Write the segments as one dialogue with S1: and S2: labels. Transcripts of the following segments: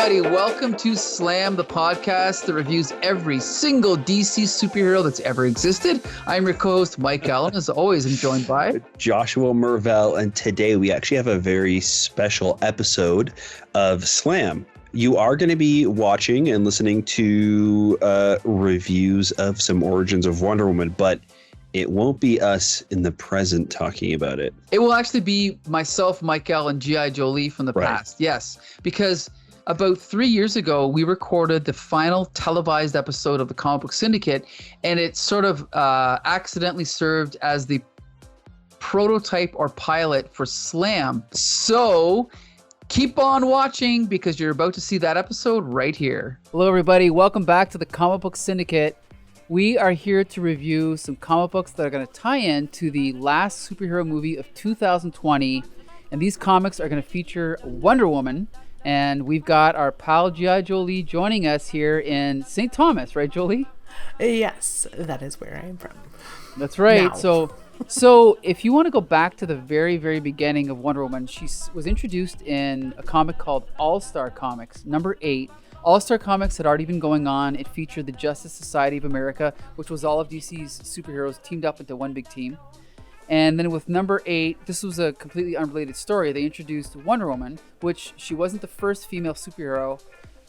S1: everybody. Welcome to Slam, the podcast that reviews every single DC superhero that's ever existed. I'm your co-host, Mike Allen. As always, I'm joined by
S2: Joshua Mervell, and today we actually have a very special episode of Slam. You are going to be watching and listening to reviews of some origins of Wonder Woman, but it won't be us in the present talking about it.
S1: It will actually be myself, Mike Allen, and G.I. Jolie from the past. Yes, because about 3 years ago, we recorded the final televised episode of the Comic Book Syndicate, and it sort of accidentally served as the prototype or pilot for Slam. So keep on watching because you're about to see that episode right here.
S3: Hello, everybody. Welcome back to the Comic Book Syndicate. We are here to review some comic books that are going to tie in to the last superhero movie of 2020. And these comics are going to feature Wonder Woman. And we've got our pal G.I. Jolie joining us here in St. Thomas, right, Jolie?
S4: Yes, that is where I'm from.
S3: That's right.
S4: Now.
S3: So if you want to go back to the very, very beginning of Wonder Woman, she was introduced in a comic called All-Star Comics, number 8. All-Star Comics had already been going on. It featured the Justice Society of America, which was all of DC's superheroes teamed up into one big team. And then with number 8, this was a completely unrelated story. They introduced Wonder Woman, which she wasn't the first female superhero,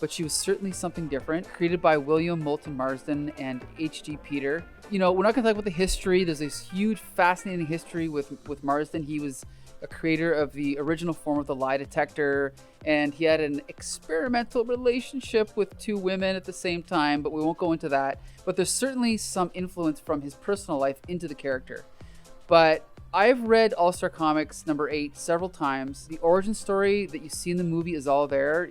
S3: but she was certainly something different, created by William Moulton Marston and H.G. Peter. You know, we're not going to talk about the history. There's this huge, fascinating history with Marston. He was a creator of the original form of the lie detector, and he had an experimental relationship with 2 women at the same time, but we won't go into that. But there's certainly some influence from his personal life into the character. But I've read All-Star Comics number 8 several times. The origin story that you see in the movie is all there.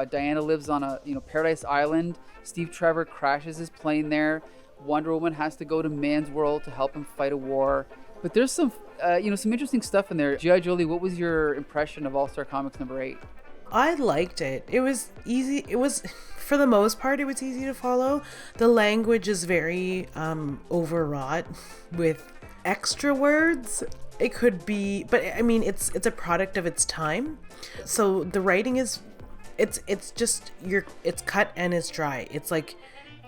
S3: Diana lives on a Paradise Island. Steve Trevor crashes his plane there. Wonder Woman has to go to Man's World to help him fight a war. But there's some interesting stuff in there. G.I. Jolie, what was your impression of All-Star Comics number 8?
S4: I liked it. It was easy. It was, for the most part, it was easy to follow. The language is very overwrought with extra words. It could be, but I mean, it's a product of its time. So the writing is, it's cut and it's dry. It's like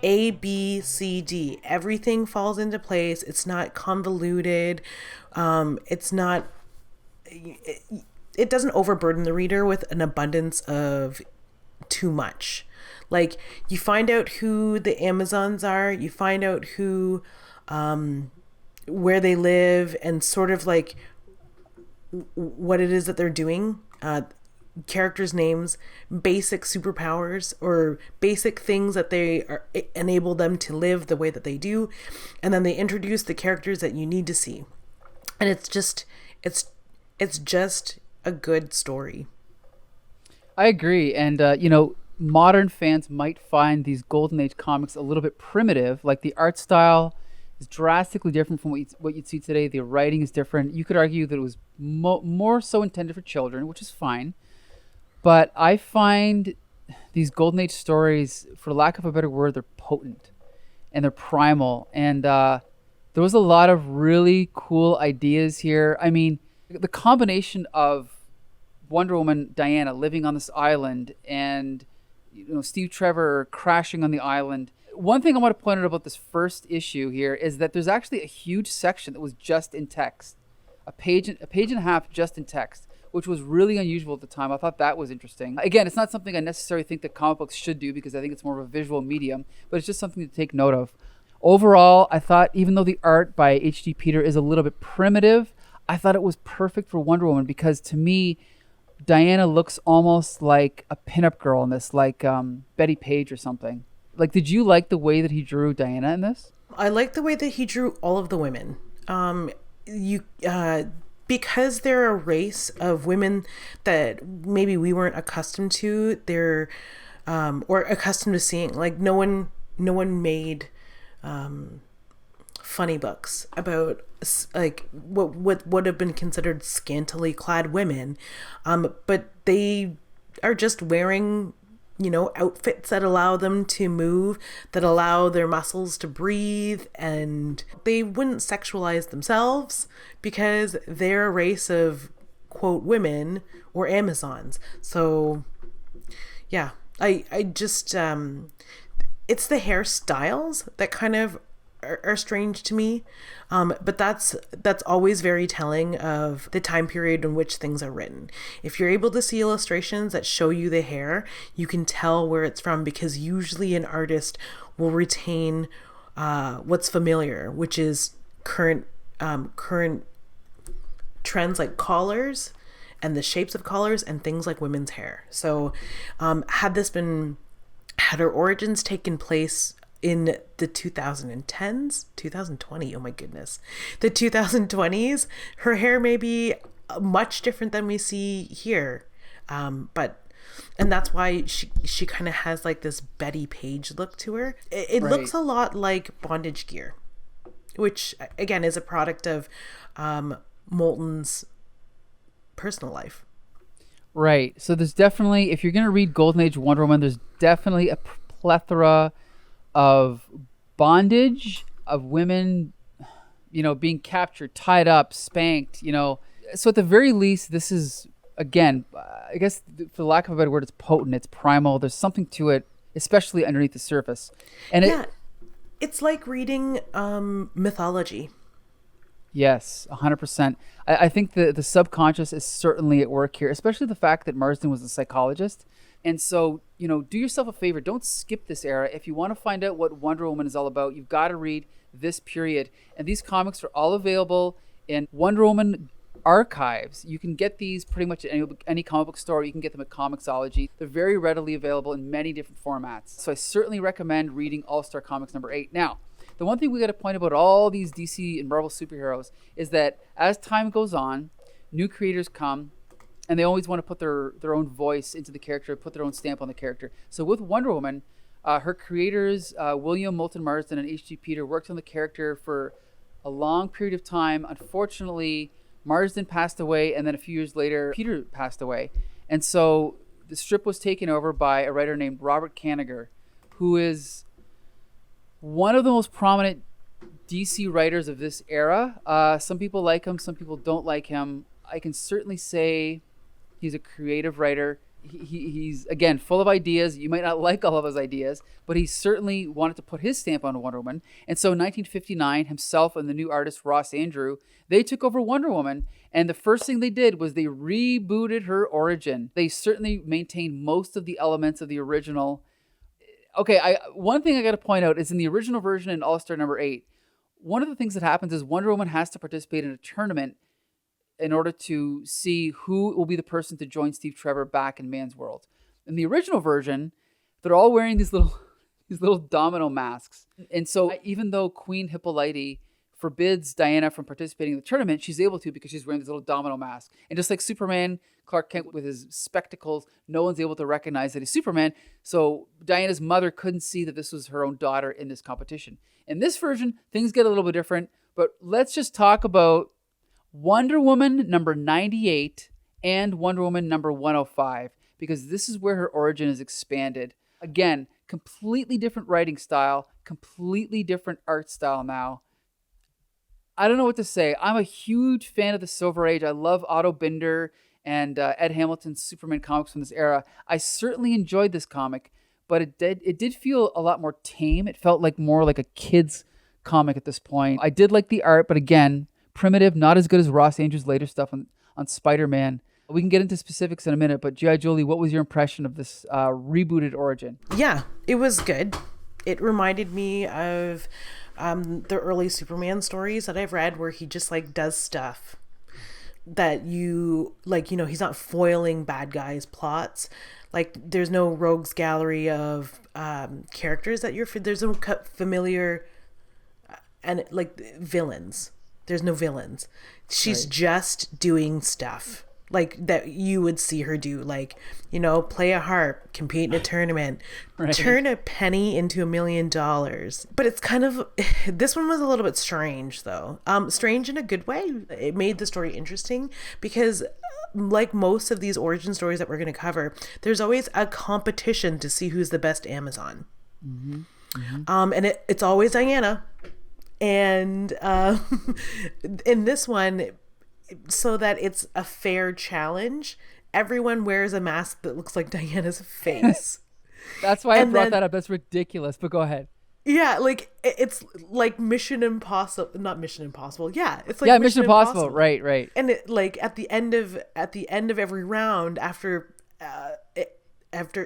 S4: A, B, C, D. Everything falls into place. It's not convoluted. It's not. It doesn't overburden the reader with an abundance of too much. Like, you find out who the Amazons are. You find out who, where they live, and sort of like what it is that they're doing. Characters' names, basic superpowers, or basic things that they enable them to live the way that they do, and then they introduce the characters that you need to see, and it's just a good story.
S3: I agree, and modern fans might find these Golden Age comics a little bit primitive. Like, the art style is drastically different from what you'd see today. The writing is different. You could argue that it was more so intended for children, which is fine. But I find these Golden Age stories, for lack of a better word, they're potent and they're primal. And there was a lot of really cool ideas here. I mean, the combination of Wonder Woman, Diana, living on this island, and Steve Trevor crashing on the island. One thing I want to point out about this first issue here is that there's actually a huge section that was just in text, a page and a half just in text, which was really unusual at the time. I thought that was interesting. Again, it's not something I necessarily think that comic books should do because I think it's more of a visual medium, but it's just something to take note of. Overall, I thought even though the art by H.G. Peter is a little bit primitive, I thought it was perfect for Wonder Woman because to me, Diana looks almost like a pinup girl in this, like Betty Page or something. Like, did you like the way that he drew Diana in this?
S4: I like the way that he drew all of the women. Because they're a race of women that maybe we weren't accustomed to, or accustomed to seeing. Like, no one made funny books about like what would have been considered scantily clad women, but they are just wearing outfits that allow them to move, that allow their muscles to breathe, and they wouldn't sexualize themselves because they're a race of, quote, women or Amazons. So, yeah, I just it's the hairstyles that kind of are strange to me, but that's always very telling of the time period in which things are written. If you're able to see illustrations that show you the hair, you can tell where it's from, because usually an artist will retain what's familiar, which is current trends like collars and the shapes of collars and things like women's hair. So had her origins taken place in the 2010s, 2020, oh my goodness, the 2020s, her hair may be much different than we see here. And that's why she kind of has like this Betty Page look to her. It
S3: Right.
S4: looks a lot like bondage gear, which again is a product of Moulton's personal life.
S3: Right. So there's definitely, if you're going to read Golden Age Wonder Woman, there's definitely a plethora of bondage, of women, being captured, tied up, spanked, So at the very least, this is, again, I guess for lack of a better word, it's potent, it's primal. There's something to it, especially underneath the surface. And
S4: it's like reading mythology.
S3: Yes, 100%. I think the subconscious is certainly at work here, especially the fact that Marston was a psychologist. And so, do yourself a favor. Don't skip this era. If you want to find out what Wonder Woman is all about, you've got to read this period. And these comics are all available in Wonder Woman archives. You can get these pretty much at any comic book store. You can get them at Comixology. They're very readily available in many different formats. So I certainly recommend reading All-Star Comics number 8. Now, the one thing we got to point about all these DC and Marvel superheroes is that as time goes on, new creators come, and they always want to put their own voice into the character, put their own stamp on the character. So with Wonder Woman, her creators, William Moulton Marston and H.G. Peter, worked on the character for a long period of time. Unfortunately, Marsden passed away, and then a few years later, Peter passed away. And so the strip was taken over by a writer named Robert Kanigher, who is one of the most prominent DC writers of this era. Some people like him, some people don't like him. I can certainly say he's a creative writer. He's, again, full of ideas. You might not like all of his ideas, but he certainly wanted to put his stamp on Wonder Woman. And so in 1959, himself and the new artist Ross Andru, they took over Wonder Woman. And the first thing they did was they rebooted her origin. They certainly maintained most of the elements of the original. Okay, one thing I got to point out is in the original version in All-Star number 8, one of the things that happens is Wonder Woman has to participate in a tournament in order to see who will be the person to join Steve Trevor back in Man's World. In the original version, they're all wearing these little domino masks. And so even though Queen Hippolyte forbids Diana from participating in the tournament, she's able to because she's wearing this little domino mask. And just like Superman, Clark Kent with his spectacles, no one's able to recognize that he's Superman. So Diana's mother couldn't see that this was her own daughter in this competition. In this version, things get a little bit different, but let's just talk about Wonder Woman number 98 and Wonder Woman number 105, because this is where her origin is expanded. Again, completely different writing style, completely different art style now. I don't know what to say. I'm a huge fan of the Silver Age. I love Otto Binder and Ed Hamilton's Superman comics from this era. I certainly enjoyed this comic, but it did feel a lot more tame. It felt like more like a kid's comic at this point. I did like the art, but again, primitive, not as good as Ross Andru's later stuff on Spider-Man. We can get into specifics in a minute, but G.I. Jolie, what was your impression of this rebooted origin?
S4: Yeah, it was good. It reminded me of the early Superman stories that I've read where he just like does stuff that you like, he's not foiling bad guys' plots. Like there's no rogues gallery of characters that there's no familiar and like villains. There's no villains. She's
S3: Right.
S4: just doing stuff like that you would see her do, like, play a harp, compete in a tournament,
S3: Right.
S4: turn a penny into $1 million. But it's kind of, this one was a little bit strange though. Strange in a good way. It made the story interesting because like most of these origin stories that we're going to cover, there's always a competition to see who's the best Amazon. Mm-hmm. Mm-hmm. And it's always Diana. And in this one, so that it's a fair challenge, everyone wears a mask that looks like Diana's face.
S3: That's why I
S4: And
S3: brought
S4: then-
S3: that up. That's ridiculous. But go ahead.
S4: Yeah, like it's like Mission Impossible, not Mission Impossible. Yeah, it's like
S3: Yeah, Mission Impossible. Right, right.
S4: And it, like at the end of every round, after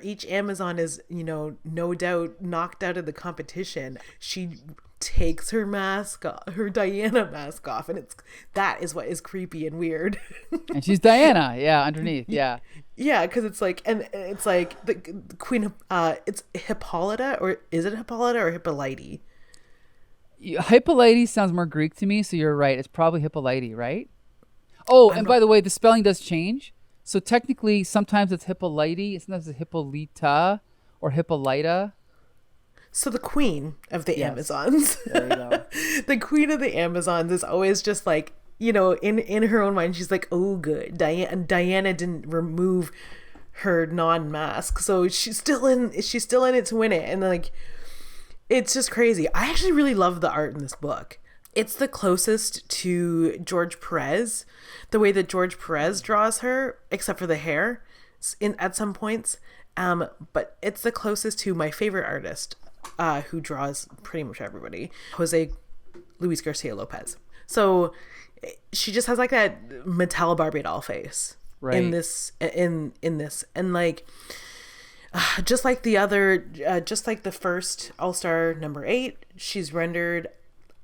S4: each Amazon is, no doubt knocked out of the competition, she takes her mask off, her Diana mask off, and that is what is creepy and weird.
S3: And she's Diana. Yeah, underneath. Yeah.
S4: Yeah, because it's like, and it's like the Queen. It's Hippolyta, or is it Hippolyta or Hippolyte?
S3: Hippolyte sounds more Greek to me, so you're right. It's probably Hippolyte, right? Oh, and by the way, the spelling does change. So technically, sometimes it's Hippolyte, sometimes it's Hippolyta or Hippolyta.
S4: So the Queen of the
S3: Yes.
S4: Amazons,
S3: There you go.
S4: the Queen of the Amazons is always just like, in her own mind, she's like, oh, good. Diana didn't remove her non-mask, so she's still in it to win it, and like, it's just crazy. I actually really love the art in this book. It's the closest to George Perez, the way that George Perez draws her, except for the hair at some points. But it's the closest to my favorite artist, who draws pretty much everybody, Jose Luis Garcia Lopez. So she just has like that Mattel Barbie doll face in this, and like, just like the first All-Star number 8, she's rendered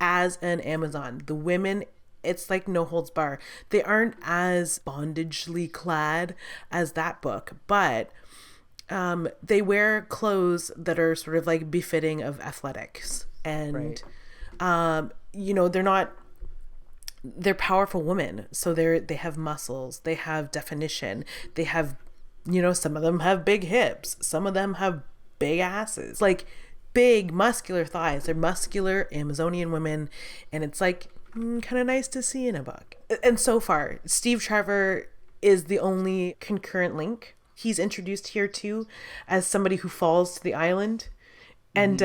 S4: as an Amazon. The women, it's like no holds bar. They aren't as bondagely clad as that book, but they wear clothes that are sort of like befitting of athletics, and they're powerful women, so they have muscles, they have definition, they have, some of them have big hips, some of them have big asses, like big muscular thighs. They're muscular Amazonian women, and it's like kind of nice to see in a book. And so far, Steve Trevor is the only concurrent link. He's introduced here too as somebody who falls to the island, and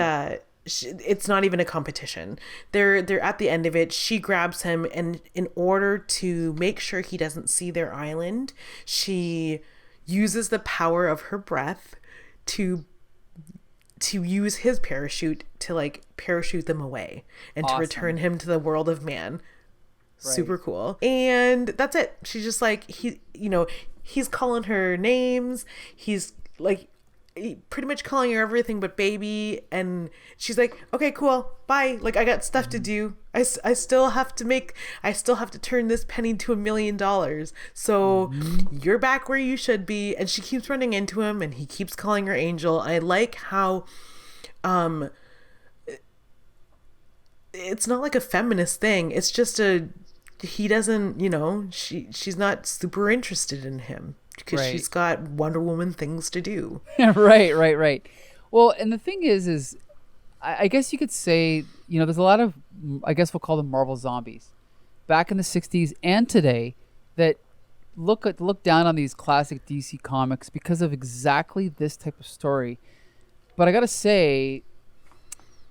S4: it's not even a competition. They're at the end of it. She grabs him, and in order to make sure he doesn't see their island, she uses the power of her breath to use his parachute to like parachute them away and to return him to the world of man. Super cool. And that's it. She's just like, he's calling her names. He's like pretty much calling her everything but baby, and she's like, okay, cool, bye, like I got stuff to do. I still have to turn this penny to $1 million, so you're back where you should be. And she keeps running into him, and he keeps calling her angel. I like how it's not like a feminist thing. It's just he doesn't, she's not super interested in him because she's got Wonder Woman things to do.
S3: Right. Well, and the thing is I guess you could say, there's a lot of, I guess we'll call them Marvel zombies back in the 60s and today that look down on these classic DC comics because of exactly this type of story. But I gotta say,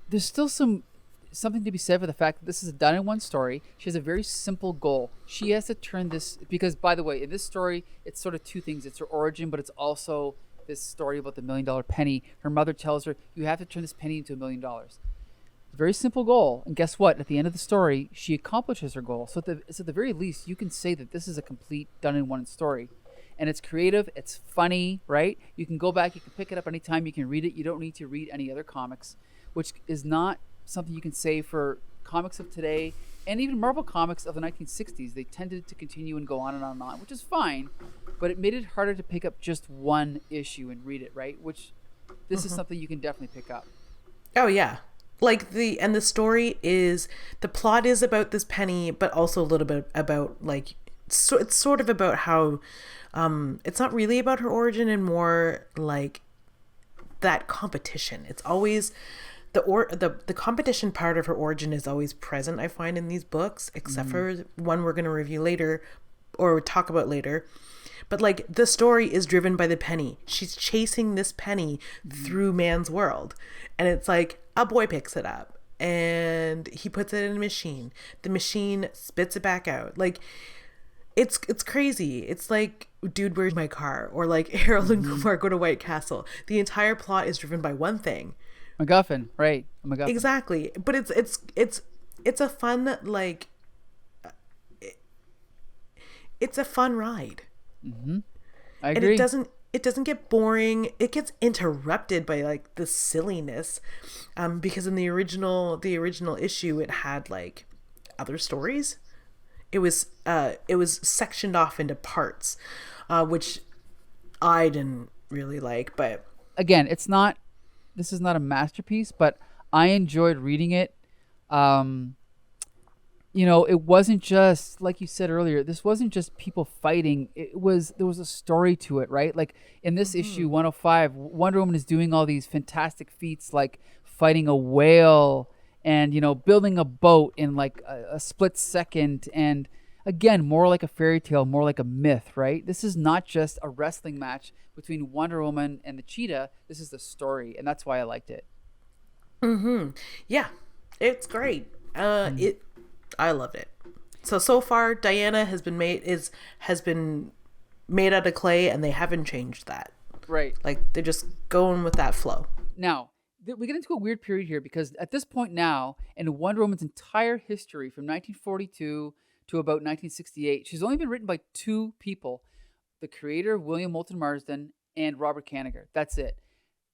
S3: there's still something to be said for the fact that this is a done-in-one story. She has a very simple goal. She has to turn this, because by the way, in this story, it's sort of two things. It's her origin, but it's also this story about the $1 million penny. Her mother tells her, you have to turn this penny into $1 million. Very simple goal. And guess what? At the end of the story, she accomplishes her goal. So at the very least, you can say that this is a complete done-in-one story. And it's creative. It's funny, right? You can go back. You can pick it up anytime. You can read it. You don't need to read any other comics, which is not something you can say for comics of today, and even Marvel comics of the 1960s. They tended to continue and go on and on and on, which is fine, but it made it harder to pick up just one issue and read it, right? Which this is something you can definitely pick up.
S4: Oh yeah. Like the story is, the plot is about this penny, but also a little bit about like, so it's sort of about how it's not really about her origin, and more like that competition. It's always the competition part of her origin is always present, I find, in these books, except for one we're going to review later or talk about later. But like, the story is driven by the penny. She's chasing this penny through man's world, and it's like a boy picks it up and he puts it in a machine. The machine spits it back out. Like, it's crazy. It's like Dude, where's my car? Or like Harold and Kumar go to White Castle. The entire plot is driven by one thing.
S3: MacGuffin, right? A MacGuffin.
S4: Exactly. But it's a fun, like, it's a fun ride.
S3: I agree.
S4: And it doesn't get boring. It gets interrupted by like the silliness, because in the original issue it had like other stories. It was sectioned off into parts, which I didn't really like. But
S3: again, this is not a masterpiece, but I enjoyed reading it. It wasn't just, like you said earlier, this wasn't just people fighting. There was a story to it, right? Like in this issue 105, Wonder Woman is doing all these fantastic feats, like fighting a whale and, building a boat in like a split second. And again, more like a fairy tale, more like a myth, right? This is not just a wrestling match between Wonder Woman and the cheetah. This is the story. And that's why I liked it.
S4: Yeah, it's great. I loved it. So far, Diana has been made out of clay, and they haven't changed that.
S3: Right.
S4: Like they're just going with that flow.
S3: Now, we get into a weird period here because at this point now, in Wonder Woman's entire history from 1942 to about 1968, she's only been written by two people: the creator William Moulton Marston and Robert Kanigher. That's it.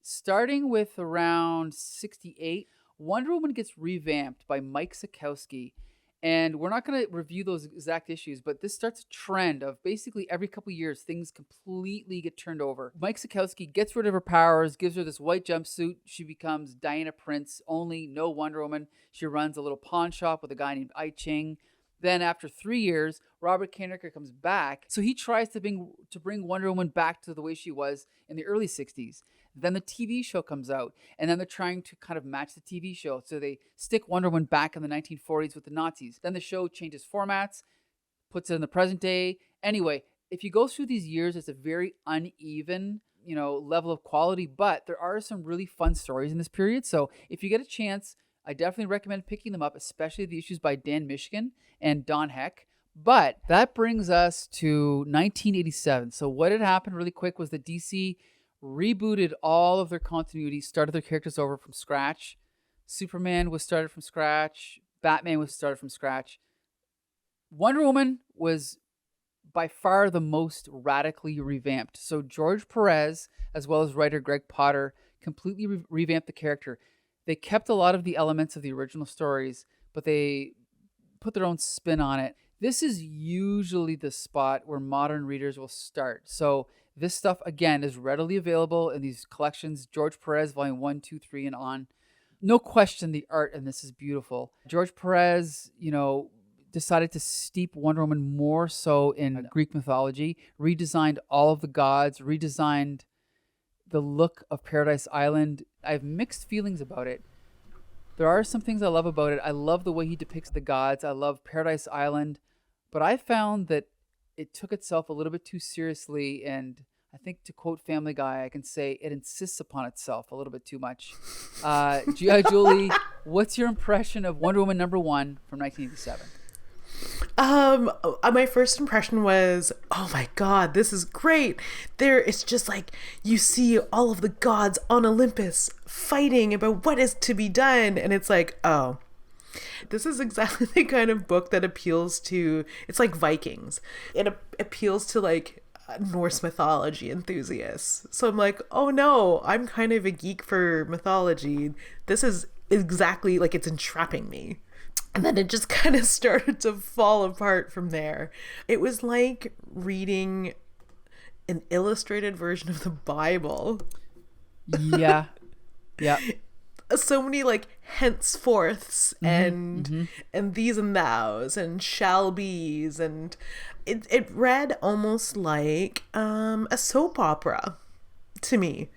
S3: Starting with around 68, Wonder Woman gets revamped by Mike Sekowsky. And we're not going to review those exact issues, but this starts a trend of basically every couple of years, things completely get turned over. Mike Sekowsky gets rid of her powers, gives her this white jumpsuit. She becomes Diana Prince, only no Wonder Woman. She runs a little pawn shop with a guy named Chiang. Then after 3 years, Robert Kanigher comes back. So he tries to bring Wonder Woman back to the way she was in the early 60s. Then the TV show comes out, and then they're trying to kind of match the TV show. So they stick Wonder Woman back in the 1940s with the Nazis. Then the show changes formats, puts it in the present day. Anyway, if you go through these years, it's a very uneven, level of quality, but there are some really fun stories in this period. So if you get a chance, I definitely recommend picking them up, especially the issues by Dan Mishkin and Don Heck. But that brings us to 1987. So what had happened really quick was that DC rebooted all of their continuity, started their characters over from scratch. Superman was started from scratch. Batman was started from scratch. Wonder Woman was by far the most radically revamped. So George Perez, as well as writer Greg Potter, completely revamped the character. They kept a lot of the elements of the original stories, but they put their own spin on it. This is usually the spot where modern readers will start. So this stuff, again, is readily available in these collections. George Perez, volume 1, 2, 3, and on. No question the art in this is beautiful. George Perez, decided to steep Wonder Woman more so in Greek mythology, redesigned all of the gods, redesigned the look of Paradise Island. I have mixed feelings about it. There are some things I love about it. I love the way he depicts the gods. I love Paradise Island. But I found that it took itself a little bit too seriously, and I think, to quote Family Guy, I can say it insists upon itself a little bit too much. G.I. Jolie, what's your impression of Wonder Woman #1 from 1987?
S4: My first impression was, oh my god, this is great. It's just like you see all of the gods on Olympus fighting about what is to be done, and it's like, oh, this is exactly the kind of book that appeals to, it's like Vikings. It appeals to like Norse mythology enthusiasts. So I'm like, oh no, I'm kind of a geek for mythology. This is exactly like, it's entrapping me. And then it just kind of started to fall apart from there. It was like reading an illustrated version of the Bible.
S3: Yeah. Yeah.
S4: So many like henceforths and these and thous and shall be's, and it read almost like a soap opera to me,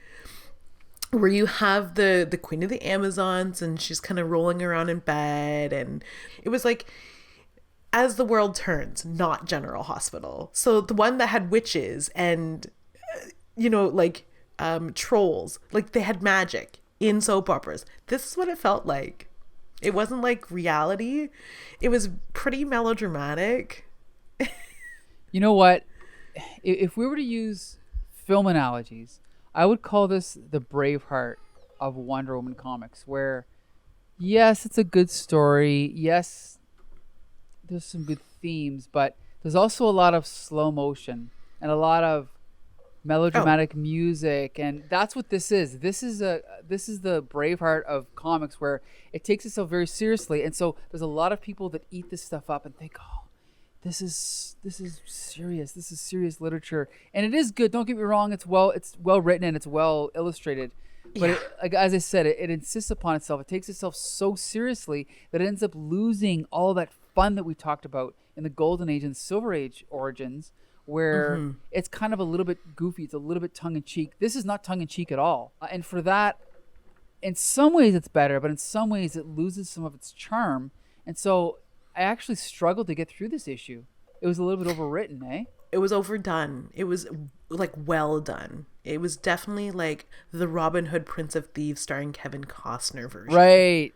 S4: where you have the Queen of the Amazons and she's kind of rolling around in bed, and it was like As the World Turns, not General Hospital. So the one that had witches and trolls, like they had magic in soap operas. This is what it felt like. It wasn't like reality. It was pretty melodramatic.
S3: You know what? if we were to use film analogies, I would call this the Braveheart of Wonder Woman comics, where yes, it's a good story. Yes, there's some good themes, but there's also a lot of slow motion and a lot of melodramatic music, and that's what this is. This is the Braveheart of comics, where it takes itself very seriously, and so there's a lot of people that eat this stuff up and think, oh, this is serious. This is serious literature, and it is good. Don't get me wrong. It's well written and it's well illustrated. But like, as I said, it insists upon itself. It takes itself so seriously that it ends up losing all that fun that we talked about in the Golden Age and Silver Age origins, where it's kind of a little bit goofy. It's a little bit tongue-in-cheek. This is not tongue-in-cheek at all. And for that, in some ways it's better, but in some ways it loses some of its charm. And so I actually struggled to get through this issue. It was a little bit overwritten, eh?
S4: It was overdone. It was like well done. It was definitely like the Robin Hood Prince of Thieves starring Kevin Costner version.
S3: Right.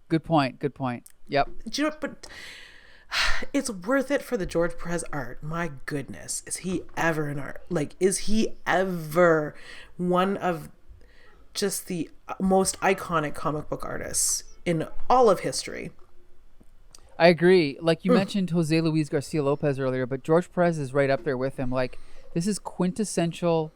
S3: Good point. Yep.
S4: Do you know, but it's worth it for the George Perez art. My goodness. Is he ever an art? Like, is he ever one of just the most iconic comic book artists in all of history?
S3: I agree. Like you mentioned Jose Luis Garcia Lopez earlier, but George Perez is right up there with him. Like, this is quintessential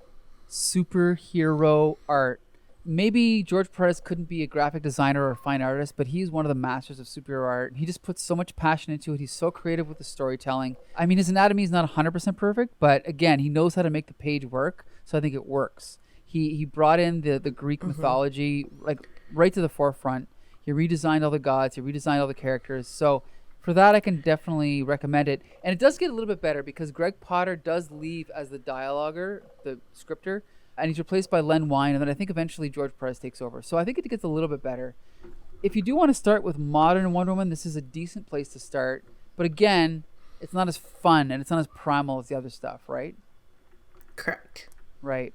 S3: superhero art. Maybe George Perez couldn't be a graphic designer or a fine artist, but he's one of the masters of superhero art. He just puts so much passion into it. He's so creative with the storytelling. I mean, his anatomy is not 100% perfect, but again, he knows how to make the page work, so I think it works. He brought in the Greek mythology like right to the forefront. He redesigned all the gods. He redesigned all the characters. So for that, I can definitely recommend it. And it does get a little bit better because Greg Potter does leave as the dialoguer, the scripter, and he's replaced by Len Wein. And then I think eventually George Perez takes over. So I think it gets a little bit better. If you do want to start with modern Wonder Woman, this is a decent place to start. But again, it's not as fun and it's not as primal as the other stuff, right?
S4: Correct.
S3: Right.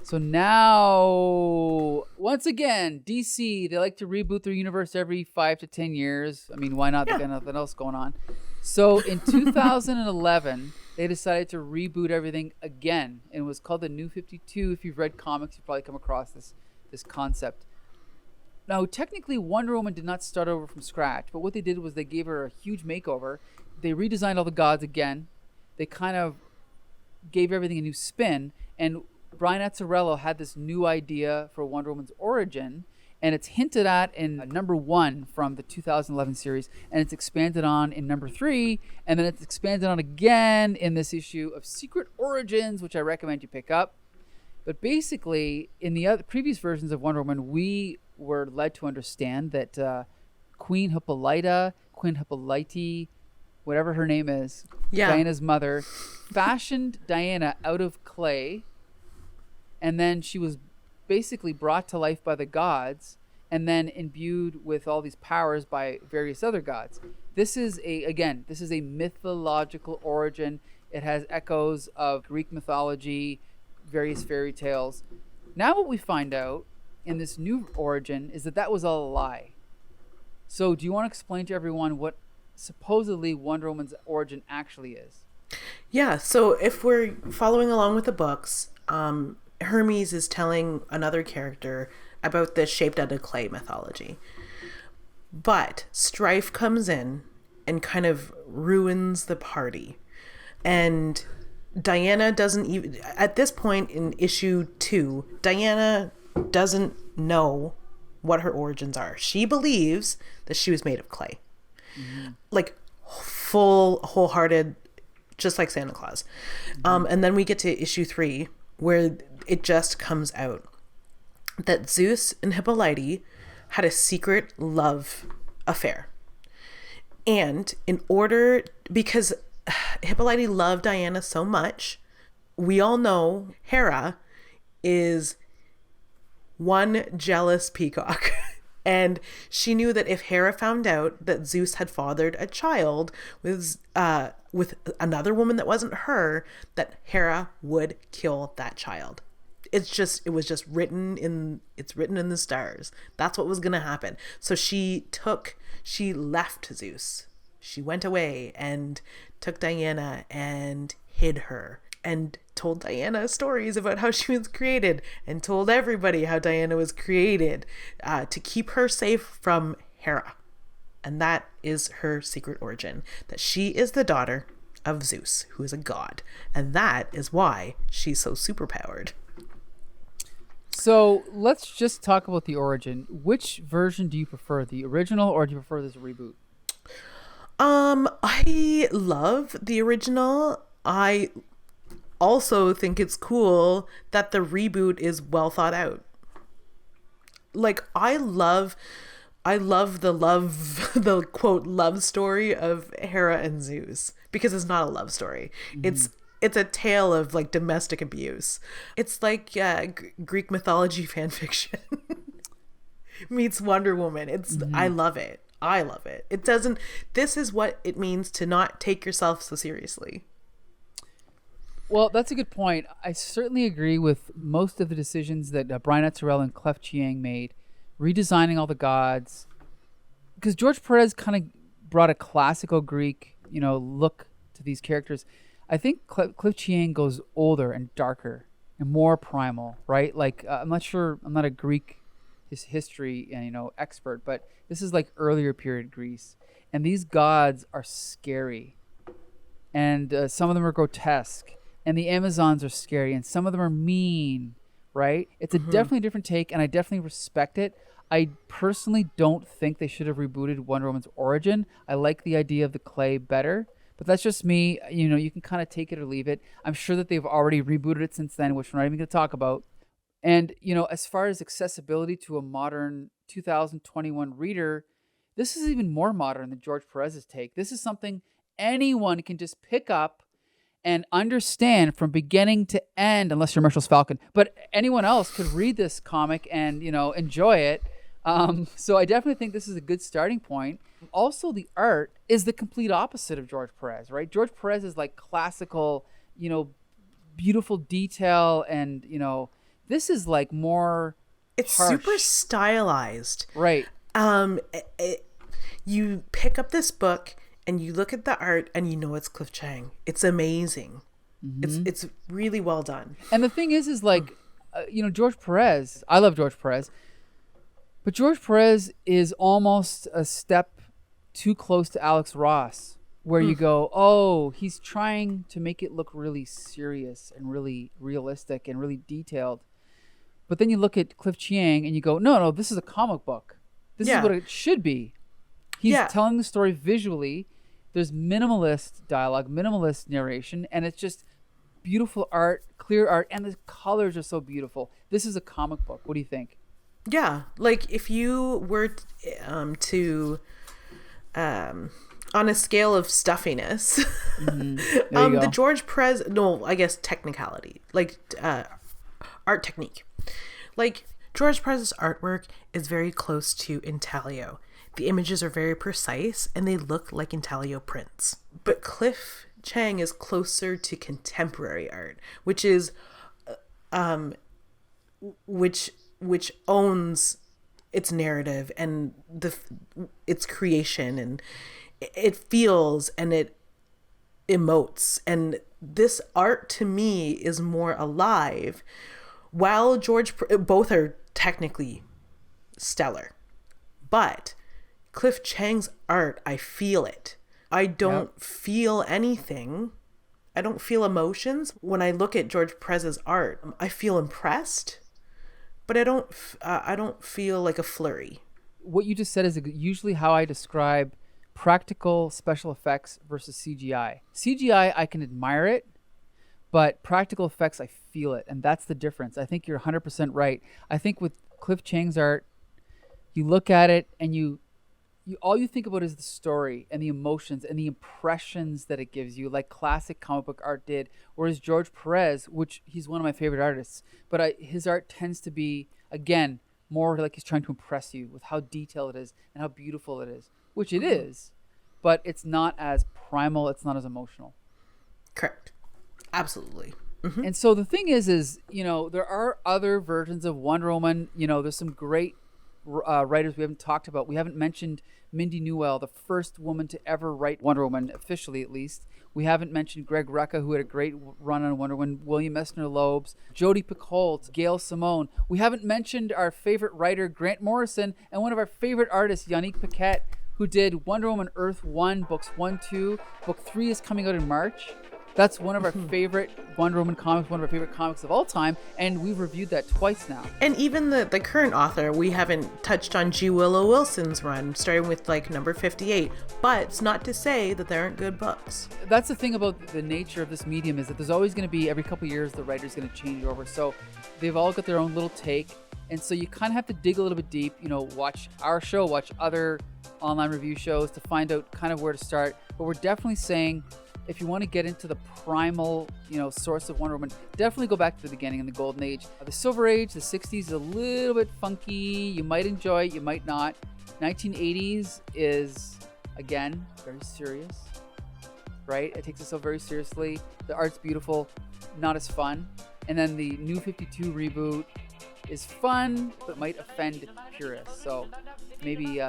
S3: So now, once again, DC, they like to reboot their universe every 5 to 10 years. I mean, why not? They got nothing else going on. So in 2011, they decided to reboot everything again. And it was called the New 52. If you've read comics, you've probably come across this concept. Now, technically, Wonder Woman did not start over from scratch. But what they did was they gave her a huge makeover. They redesigned all the gods again. They kind of gave everything a new spin. And Brian Azzarello had this new idea for Wonder Woman's origin, and it's hinted at in number 1 from the 2011 series, and it's expanded on in number 3, and then it's expanded on again in this issue of Secret Origins, which I recommend you pick up. But basically, in the other previous versions of Wonder Woman, we were led to understand that Queen Hippolyta, whatever her name is, Diana's mother, fashioned Diana out of clay. And then she was basically brought to life by the gods and then imbued with all these powers by various other gods. This is a mythological origin. It has echoes of Greek mythology, various fairy tales. Now what we find out in this new origin is that was all a lie. So do you want to explain to everyone what supposedly Wonder Woman's origin actually is?
S4: Yeah, so if we're following along with the books, Hermes is telling another character about this shaped out of clay mythology. But Strife comes in and kind of ruins the party. And Diana doesn't even, at this point in issue 2, Diana doesn't know what her origins are. She believes that she was made of clay. Mm-hmm. Like wholehearted, just like Santa Claus. Mm-hmm. And then we get to issue 3, where it just comes out that Zeus and Hippolyte had a secret love affair. And because Hippolyte loved Diana so much, we all know Hera is one jealous peacock. And she knew that if Hera found out that Zeus had fathered a child with another woman that wasn't her, that Hera would kill that child. It was just written in the stars. That's what was going to happen. So she left Zeus. She went away and took Diana and hid her and told Diana stories about how she was created and told everybody how Diana was created to keep her safe from Hera. And that is her secret origin, that she is the daughter of Zeus, who is a god. And that is why she's so superpowered.
S3: So let's just talk about the origin. Which version do you prefer, the original, or do you prefer this reboot?
S4: I love the original. I also think it's cool that the reboot is well thought out. Like, I love the quote love story of Hera and Zeus, because it's not a love story. Mm-hmm. It's a tale of like domestic abuse. It's like Greek mythology fan fiction meets Wonder Woman. I love it. This is what it means to not take yourself so seriously.
S3: Well, that's a good point. I certainly agree with most of the decisions that Brian Azzarello and Clef Chiang made, redesigning all the gods. Because George Perez kind of brought a classical Greek, look to these characters. I think Cliff Chiang goes older and darker and more primal, right? Like, I'm not a Greek history expert, but this is like earlier period Greece. And these gods are scary. And some of them are grotesque. And the Amazons are scary. And some of them are mean, right? It's a definitely different take, and I definitely respect it. I personally don't think they should have rebooted Wonder Woman's origin. I like the idea of the clay better. But that's just me. You can kind of take it or leave it. I'm sure that they've already rebooted it since then, which we're not even going to talk about. And, as far as accessibility to a modern 2021 reader, this is even more modern than George Perez's take. This is something anyone can just pick up and understand from beginning to end, unless you're Marshall's Falcon. But anyone else could read this comic and, enjoy it. So I definitely think this is a good starting point. Also, the art is the complete opposite of George Perez, right? George Perez is like classical, beautiful detail, and this is like more. It's harsh.
S4: Super stylized,
S3: right?
S4: You pick up this book and you look at the art, and it's Cliff Chiang. It's amazing. Mm-hmm. It's really well done.
S3: And the thing is like, George Perez. I love George Perez. But George Perez is almost a step too close to Alex Ross, where you go, oh, he's trying to make it look really serious and really realistic and really detailed. But then you look at Cliff Chiang and you go, no, this is a comic book. This is what it should be. He's telling the story visually. There's minimalist dialogue, minimalist narration, and it's just beautiful art, clear art, and the colors are so beautiful. This is a comic book. What do you think?
S4: Yeah, like if you were to on a scale of stuffiness, the George Perez, I guess technicality, like art technique. Like George Perez's artwork is very close to intaglio. The images are very precise and they look like intaglio prints. But Cliff Chiang is closer to contemporary art, which is which owns its narrative and its creation, and it feels and it emotes. And this art to me is more alive, while both are technically stellar, but Cliff Chiang's art, I feel it. I don't feel anything. I don't feel emotions when I look at George Perez's art. I feel impressed, but I don't feel like a flurry.
S3: What you just said is usually how I describe practical special effects versus CGI. CGI, I can admire it, but practical effects, I feel it, and that's the difference. I think you're 100% right. I think with Cliff Chiang's art, you look at it and you all you think about is the story and the emotions and the impressions that it gives you, like classic comic book art did. Whereas George Perez, which he's one of my favorite artists, but his art tends to be, again, more like he's trying to impress you with how detailed it is and how beautiful it is, which it is, but it's not as primal, it's not as emotional.
S4: Correct. Absolutely. Mm-hmm.
S3: And so the thing is, there are other versions of Wonder Woman. There's some great writers we haven't talked about. We haven't mentioned Mindy Newell, the first woman to ever write Wonder Woman, officially at least. We haven't mentioned Greg Rucka, who had a great run on Wonder Woman, William Messner-Loebs, Jodie Picoult, Gail Simone. We haven't mentioned our favorite writer, Grant Morrison, and one of our favorite artists, Yannick Paquette, who did Wonder Woman Earth 1, books 1, 2. Book 3 is coming out in March. That's one of our favorite Wonder Woman comics, one of our favorite comics of all time, and we've reviewed that twice now.
S4: And even the current author, we haven't touched on G. Willow Wilson's run, starting with like number 58. But it's not to say that there aren't good books.
S3: That's the thing about the nature of this medium, is that there's always going to be, every couple of years, the writer's going to change over. So they've all got their own little take. And so you kind of have to dig a little bit deep, watch our show, watch other online review shows to find out kind of where to start. But we're definitely saying, if you want to get into the primal, source of Wonder Woman, definitely go back to the beginning in the Golden Age. The Silver Age, the 60s is a little bit funky. You might enjoy it, you might not. 1980s is, again, very serious, right? It takes itself very seriously. The art's beautiful, not as fun. And then the New 52 reboot is fun, but might offend purists. So maybe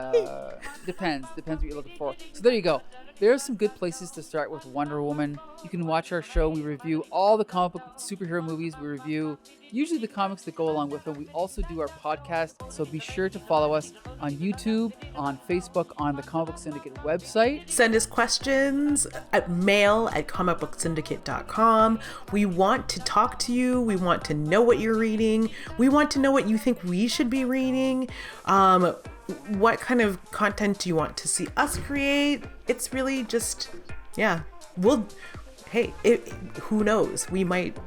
S3: depends what you're looking for. So there you go. There are some good places to start with Wonder Woman. You can watch our show. We review all the comic book superhero movies. We review usually the comics that go along with them. We also do our podcast. So be sure to follow us on YouTube, on Facebook, on the Comic Book Syndicate website.
S4: Send us questions at mail@comicbooksyndicate.com. We want to talk to you. We want to know what you're reading. We want to know what you think we should be reading. What kind of content do you want to see us create? It's really just, who knows? We might.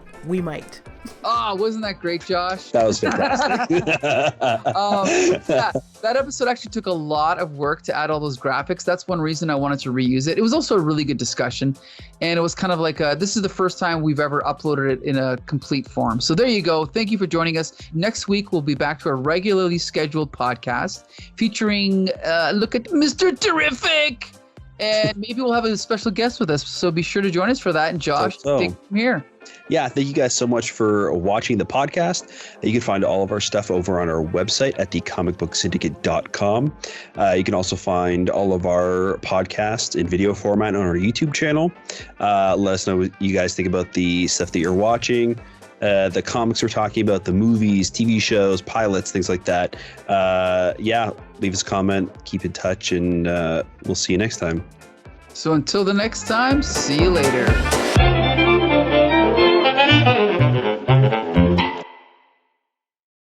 S1: Oh, wasn't that great, Josh?
S2: That was fantastic.
S1: That episode actually took a lot of work to add all those graphics. That's one reason I wanted to reuse it. It was also a really good discussion, and it was kind of like this is the first time we've ever uploaded it in a complete form. So there you go. Thank you for joining us. Next week we'll be back to a regularly scheduled podcast featuring look at Mr. Terrific, and maybe we'll have a special guest with us. So be sure to join us for that. And Josh, take it from here.
S2: Yeah, thank you guys so much for watching the podcast. You can find all of our stuff over on our website at thecomicbooksyndicate.com. You can also find all of our podcasts in video format on our YouTube channel. Let us know what you guys think about the stuff that you're watching, the comics we're talking about, the movies, TV shows, pilots, things like that. Leave us a comment, keep in touch, and we'll see you next time.
S1: So until the next time, see you later.